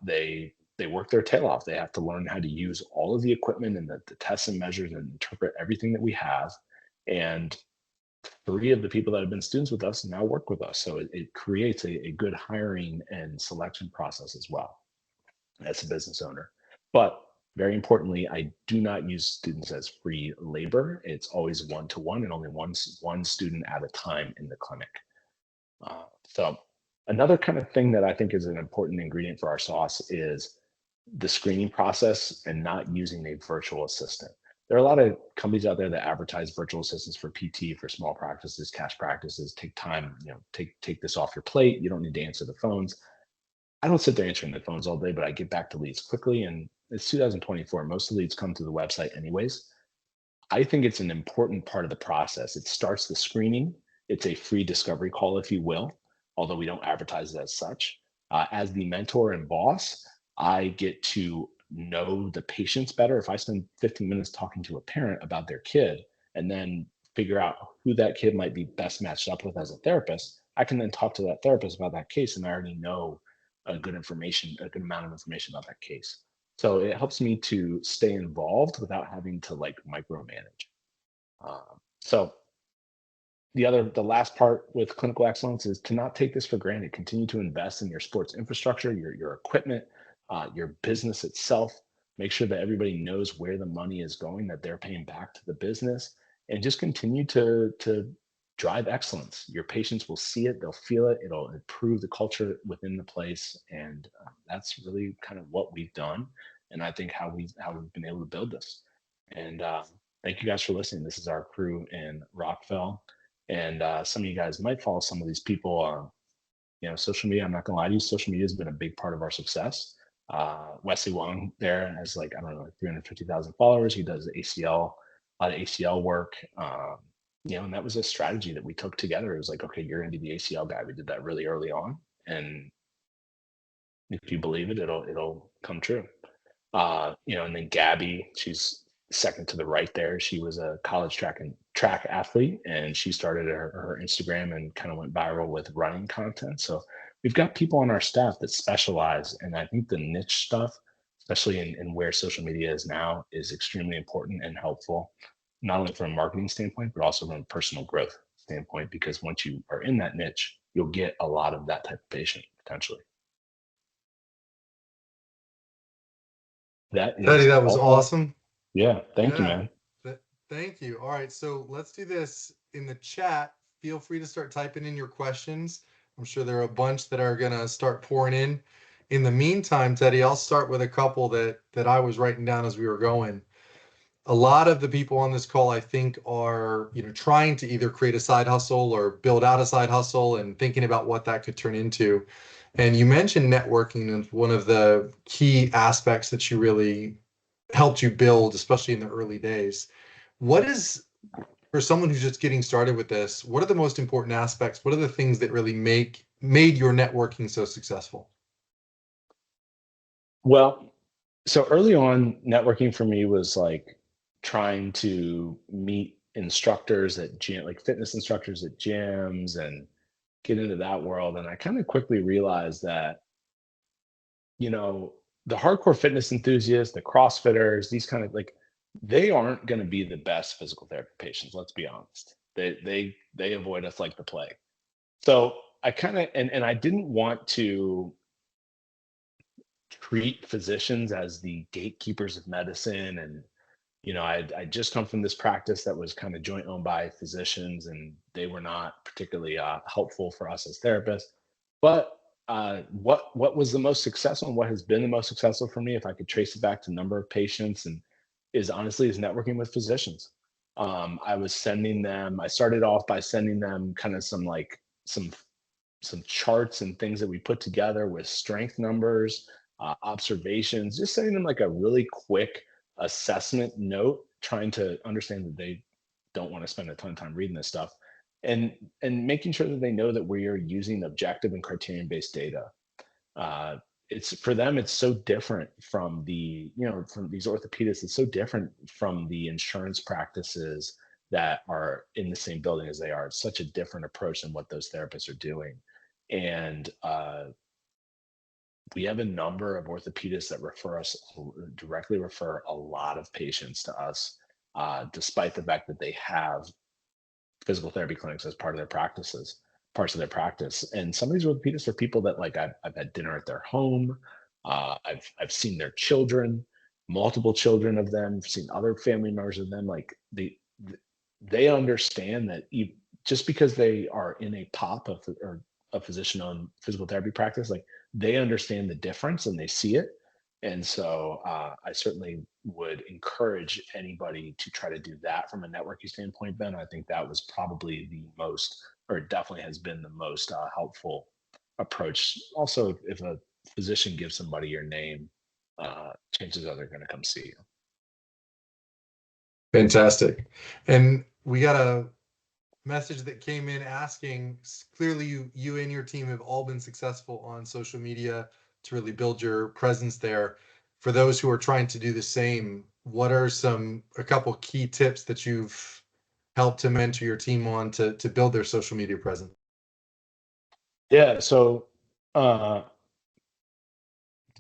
They work their tail off. They have to learn how to use all of the equipment and the tests and measures and interpret everything that we have. And 3 of the people that have been students with us now work with us. So it creates a good hiring and selection process as well as a business owner. But very importantly, I do not use students as free labor. It's always one-to-one and only one student at a time in the clinic. So another kind of thing that I think is an important ingredient for our sauce is the screening process and not using a virtual assistant. There are a lot of companies out there that advertise virtual assistants for PT, for small practices, cash practices. Take time, take this off your plate. You don't need to answer the phones. I don't sit there answering the phones all day, but I get back to leads quickly. And it's 2024. Most of the leads come through the website anyways. I think it's an important part of the process. It starts the screening. It's a free discovery call, if you will, although we don't advertise it as such. As the mentor and boss, I get to know the patients better. If I spend 15 minutes talking to a parent about their kid and then figure out who that kid might be best matched up with as a therapist, I can then talk to that therapist about that case, and I already know a good amount of information about that case. So it helps me to stay involved without having to like micromanage. So the last part with clinical excellence is to not take this for granted. Continue to invest in your sports infrastructure, your equipment, your business itself. Make sure that everybody knows where the money is going, that they're paying back to the business, and just continue to drive excellence. Your patients will see it, they'll feel it, it'll improve the culture within the place, and that's really kind of what we've done, and I think how we've been able to build this. And thank you guys for listening. This is our crew in Rockville, and some of you guys might follow some of these people on social media. I'm not gonna lie to you, social media has been a big part of our success. Wesley Wong there has like, I don't know, like 350,000 followers. He does ACL, a lot of ACL work. And that was a strategy that we took together. It was like, okay, you're gonna be the ACL guy. We did that really early on. And if you believe it, it'll come true. And then Gabby, she's second to the right there. She was a college track athlete, and she started her Instagram and kind of went viral with running content. So we've got people on our staff that specialize, and I think the niche stuff, especially in where social media is now, is extremely important and helpful, not only from a marketing standpoint, but also from a personal growth standpoint, because once you are in that niche, you'll get a lot of that type of patient potentially. That Teddy, is that was all. awesome. Yeah, thank you, Yeah. man. Thank you. All right, so let's do this in the chat. Feel free to start typing in your questions. I'm sure there are a bunch that are gonna start pouring in. In the meantime, Teddy, I'll start with a couple that I was writing down as we were going. A lot of the people on this call, I think, are trying to either create a side hustle or build out a side hustle and thinking about what that could turn into. And you mentioned networking as one of the key aspects that you really helped you build, especially in the early days. What is, for someone who's just getting started with this, what are the most important aspects? What are the things that really made your networking so successful? Well, so early on, networking for me was like trying to meet instructors at gym, like fitness instructors at gyms, and get into that world. And I kind of quickly realized that, you know, the hardcore fitness enthusiasts, the CrossFitters, these kind of like, they aren't going to be the best physical therapy patients. Let's be honest. They avoid us like the plague. So I kind of and I didn't want to treat physicians as the gatekeepers of medicine. And I just come from this practice that was kind of joint owned by physicians, and they were not particularly helpful for us as therapists. But what was the most successful, and what has been the most successful for me, if I could trace it back to number of patients, and is honestly is networking with physicians. I started off by sending them kind of some charts and things that we put together with strength numbers, observations, just sending them like a really quick assessment note, trying to understand that they don't want to spend a ton of time reading this stuff, and making sure that they know that we are using objective and criterion based data. Uh, it's for them, it's so different from from these orthopedists. It's so different from the insurance practices that are in the same building as they are. It's such a different approach than what those therapists are doing. And we have a number of orthopedists that directly refer a lot of patients to us, despite the fact that they have physical therapy clinics as parts of their practice. And some of these orthopedists are people that like I've had dinner at their home. I've seen their children, multiple children of them, seen other family members of them. Like they understand that just because they are in a pop of or a physician-owned physical therapy practice, like they understand the difference and they see it. And so I certainly would encourage anybody to try to do that from a networking standpoint, Ben. I think that was probably the most, or it definitely has been the most helpful approach. Also, if a physician gives somebody your name, chances are they're going to come see you. Fantastic. And we got a message that came in asking, clearly you and your team have all been successful on social media to really build your presence there. For those who are trying to do the same, what are a couple key tips that you've helped to mentor your team on to build their social media presence? Yeah. So uh,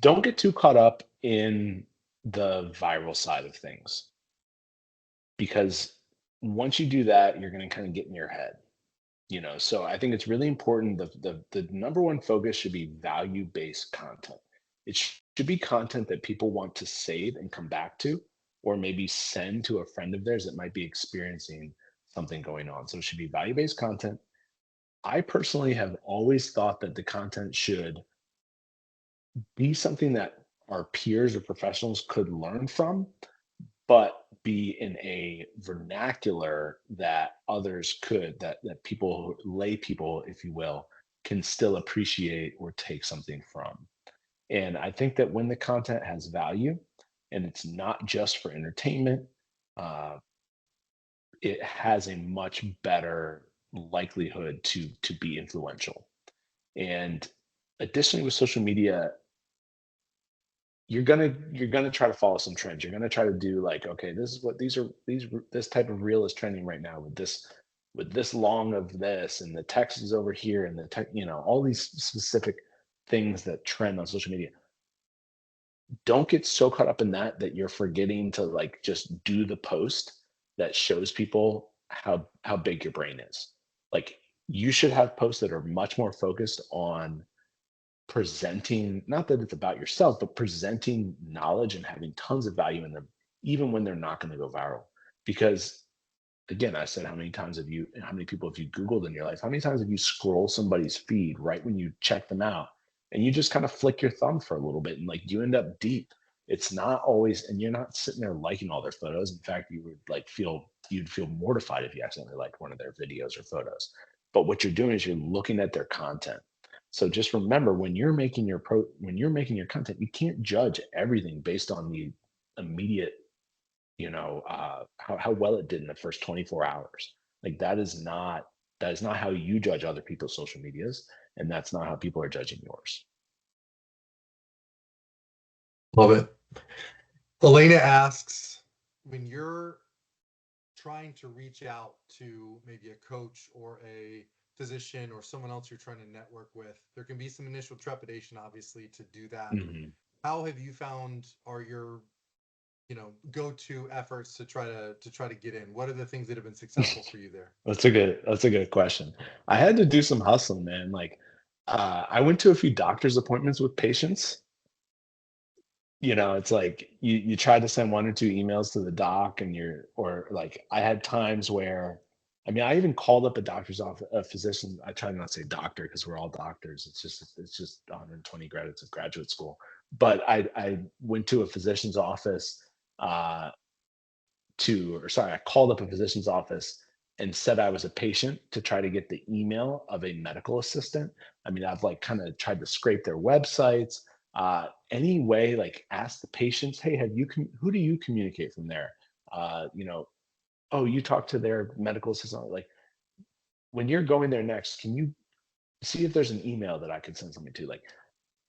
don't get too caught up in the viral side of things, because once you do that, you're going to kind of get in your head. So I think it's really important. The number one focus should be value based content. It should be content that people want to save and come back to, or maybe send to a friend of theirs that might be experiencing something going on. So it should be value-based content. I personally have always thought that the content should be something that our peers or professionals could learn from, but be in a vernacular that others could, that people, lay people, if you will, can still appreciate or take something from. And I think that when the content has value and it's not just for entertainment, uh, it has a much better likelihood to be influential. And additionally, with social media, you're gonna try to follow some trends. You're gonna try to do like, okay, this is what this type of reel is trending right now with this long of this, and the text is over here, and the tech, all these specific things that trend on social media. Don't get so caught up in that you're forgetting to like just do the post that shows people how big your brain is. Like, you should have posts that are much more focused on presenting, not that it's about yourself, but presenting knowledge and having tons of value in them, even when they're not going to go viral. Because again, I said, how many people have you Googled in your life? How many times have you scrolled somebody's feed right when you check them out, and you just kind of flick your thumb for a little bit and like you end up deep? It's not always, and you're not sitting there liking all their photos. In fact, you'd feel mortified if you accidentally liked one of their videos or photos. But what you're doing is you're looking at their content. So just remember, when you're making your content, you can't judge everything based on the immediate, how well it did in the first 24 hours. Like, that is not how you judge other people's social medias, and that's not how people are judging yours. Love it. Elena asks, when you're trying to reach out to maybe a coach or a physician or someone else you're trying to network with, there can be some initial trepidation, obviously, to do that. Mhm. How have you found are your go-to efforts to try to get in? What are the things that have been successful for you there? That's a good question. I had to do some hustling, man. Like, I went to a few doctor's appointments with patients. It's like you try to send one or two emails to the doc, and or like, I had times where, I mean, I even called up a doctor's office, a physician. I try not to say doctor because we're all doctors. It's just 120 credits of graduate school. But I went to a physician's office, uh, I called up a physician's office and said I was a patient to try to get the email of a medical assistant. I mean, I've like kind of tried to scrape their websites, any way, like ask the patients, hey, who do you communicate from there? Oh, you talk to their medical assistant. Like, when you're going there next, can you see if there's an email that I could send something to? Like,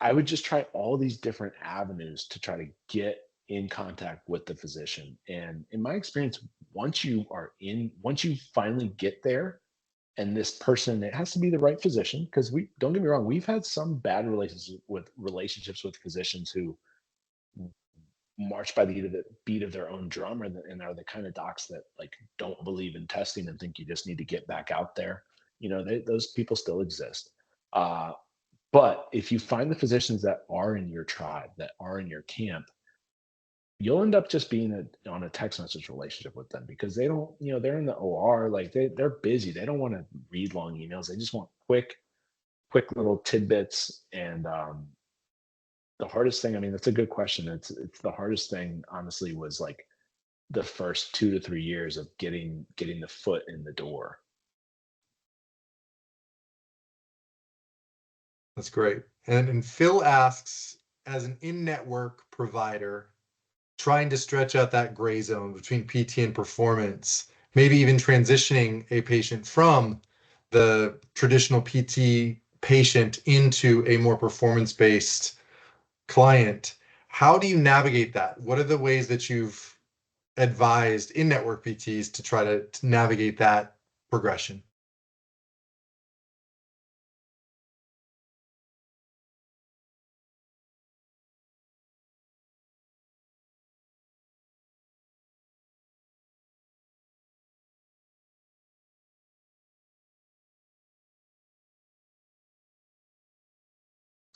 I would just try all these different avenues to try to get in contact with the physician. And in my experience, once you finally get there, and this person, it has to be the right physician, because we don't get me wrong, we've had some bad relationships with physicians who march by the beat of their own drum, and are the kind of docs that like don't believe in testing and think you just need to get back out there. Those people still exist. Uh, but if you find the physicians that are in your tribe, that are in your camp, you'll end up just being on a text message relationship with them, because they don't, they're in the OR, like they're busy. They don't want to read long emails. They just want quick little tidbits. And the hardest thing, I mean, that's a good question. It's the hardest thing, honestly, was like the first 2 to 3 years of getting the foot in the door. That's great. And Phil asks, as an in-network provider trying to stretch out that gray zone between PT and performance, maybe even transitioning a patient from the traditional PT patient into a more performance-based client. How do you navigate that? What are the ways that you've advised in-network PTs to try to navigate that progression?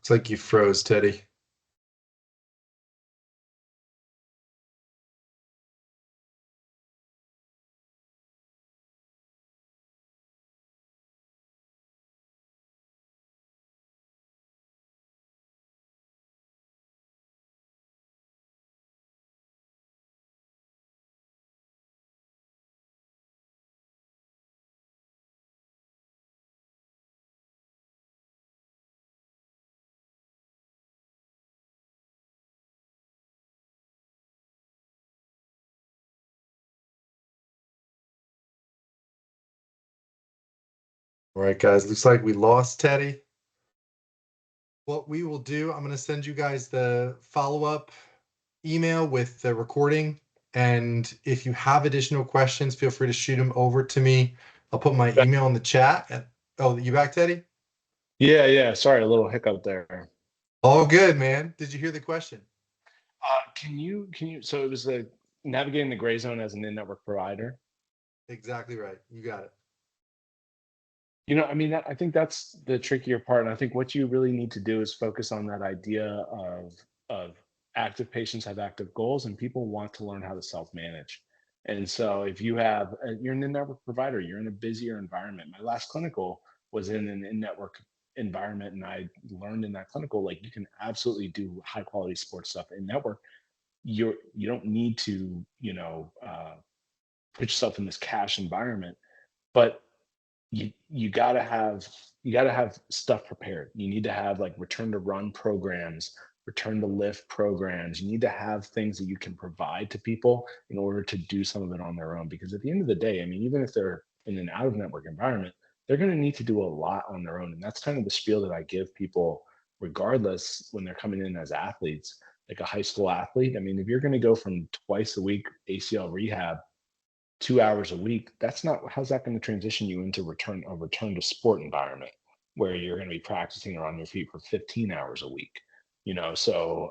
It's like you froze, Teddy. All right, guys, looks like we lost Teddy. What we will do, I'm going to send you guys the follow-up email with the recording. And if you have additional questions, feel free to shoot them over to me. I'll put my email in the chat. Oh, you back, Teddy? Yeah. Sorry, a little hiccup there. All good, man. Did you hear the question? Can you? So it was the navigating the gray zone as an in-network provider. Exactly right. You got it. I mean, I think that's the trickier part. And I think what you really need to do is focus on that idea of active patients have active goals, and people want to learn how to self-manage. And so, if you're an in-network provider, you're in a busier environment. My last clinical was in an in-network environment, and I learned in that clinical like you can absolutely do high-quality sports stuff in network. You don't need to put yourself in this cash environment, but you gotta have stuff prepared. You need to have like return to run programs, return to lift programs. You need to have things that you can provide to people in order to do some of it on their own. Because at the end of the day, I mean, even if they're in an out of network environment, they're going to need to do a lot on their own. And that's kind of the spiel that I give people, regardless when they're coming in as athletes, like a high school athlete. I mean, if you're going to go from twice a week ACL rehab 2 hours a week, that's not how's that going to transition you into return to sport environment where you're going to be practicing or on your feet for 15 hours a week. So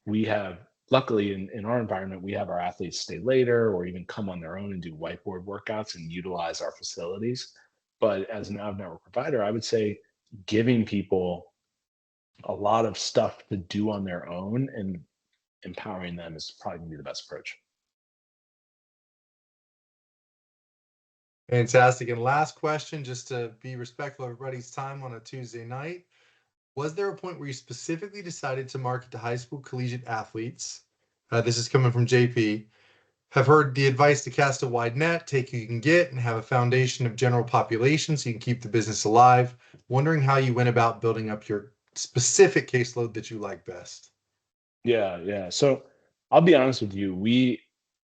we have luckily in our environment, we have our athletes stay later or even come on their own and do whiteboard workouts and utilize our facilities. But as an out of network provider, I would say giving people a lot of stuff to do on their own and empowering them is probably going to be the best approach. Fantastic. And last question, just to be respectful of everybody's time on a Tuesday night. Was there a point where you specifically decided to market to high school collegiate athletes? This is coming from JP. Have heard the advice to cast a wide net, take who you can get, and have a foundation of general population so you can keep the business alive. Wondering how you went about building up your specific caseload that you like best. Yeah. So I'll be honest with you.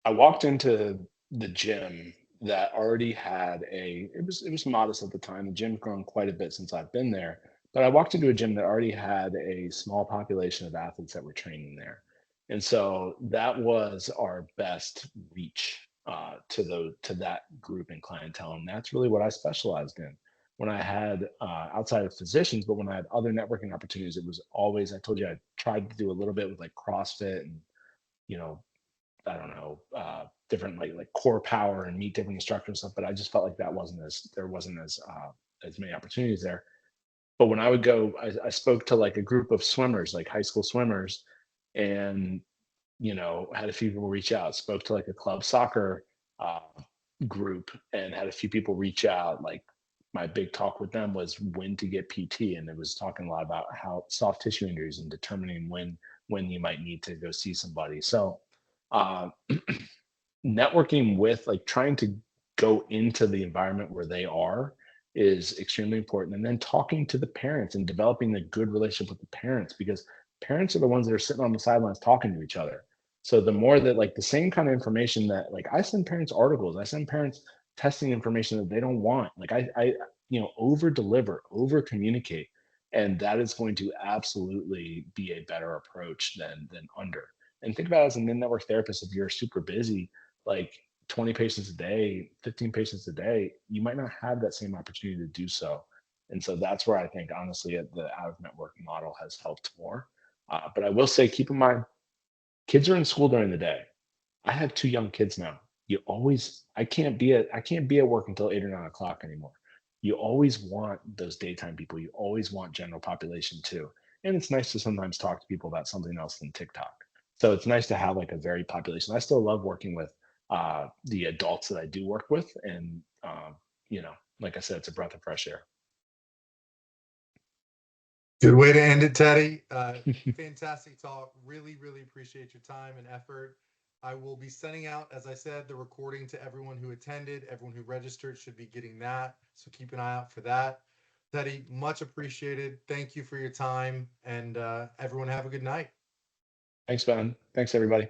I walked into the gym that already had it was modest at the time. The gym's grown quite a bit since I've been there. But I walked into a gym that already had a small population of athletes that were training there. And so that was our best reach to that group and clientele. And that's really what I specialized in when I had outside of physicians, but when I had other networking opportunities, it was always, I told you, I tried to do a little bit with like CrossFit and, you know, I don't know, different like core power and meet different instructors and stuff. But I just felt like there wasn't as many opportunities there. But when I would go, I spoke to like a group of swimmers, like high school swimmers, and had a few people reach out. Spoke to like a club soccer uh, group and had a few people reach out. Like my big talk with them was when to get PT, and it was talking a lot about how soft tissue injuries and determining when you might need to go see somebody. So uh, networking with like trying to go into the environment where they are is extremely important, and then talking to the parents and developing a good relationship with the parents, because parents are the ones that are sitting on the sidelines talking to each other. So the more that like the same kind of information that like I send parents articles, I send parents testing information that they don't want, like I over deliver, over communicate, and that is going to absolutely be a better approach than under. And think about it, as an in-network therapist, if you're super busy, like 20 patients a day, 15 patients a day, you might not have that same opportunity to do so. And so that's where I think, honestly, the out of network model has helped more. But I will say, keep in mind, kids are in school during the day. I have two young kids now. I can't be at work until 8 or 9 o'clock anymore. You always want those daytime people. You always want general population too. And it's nice to sometimes talk to people about something else than TikTok. So it's nice to have like a varied population. I still love working with the adults that I do work with, and like I said, it's a breath of fresh air. Good way to end it, Teddy. Fantastic talk. Really, really appreciate your time and effort. I will be sending out, as I said, the recording to everyone who attended. Everyone who registered should be getting that. So keep an eye out for that. Teddy, much appreciated. Thank you for your time. And everyone have a good night. Thanks, Ben. Thanks, everybody.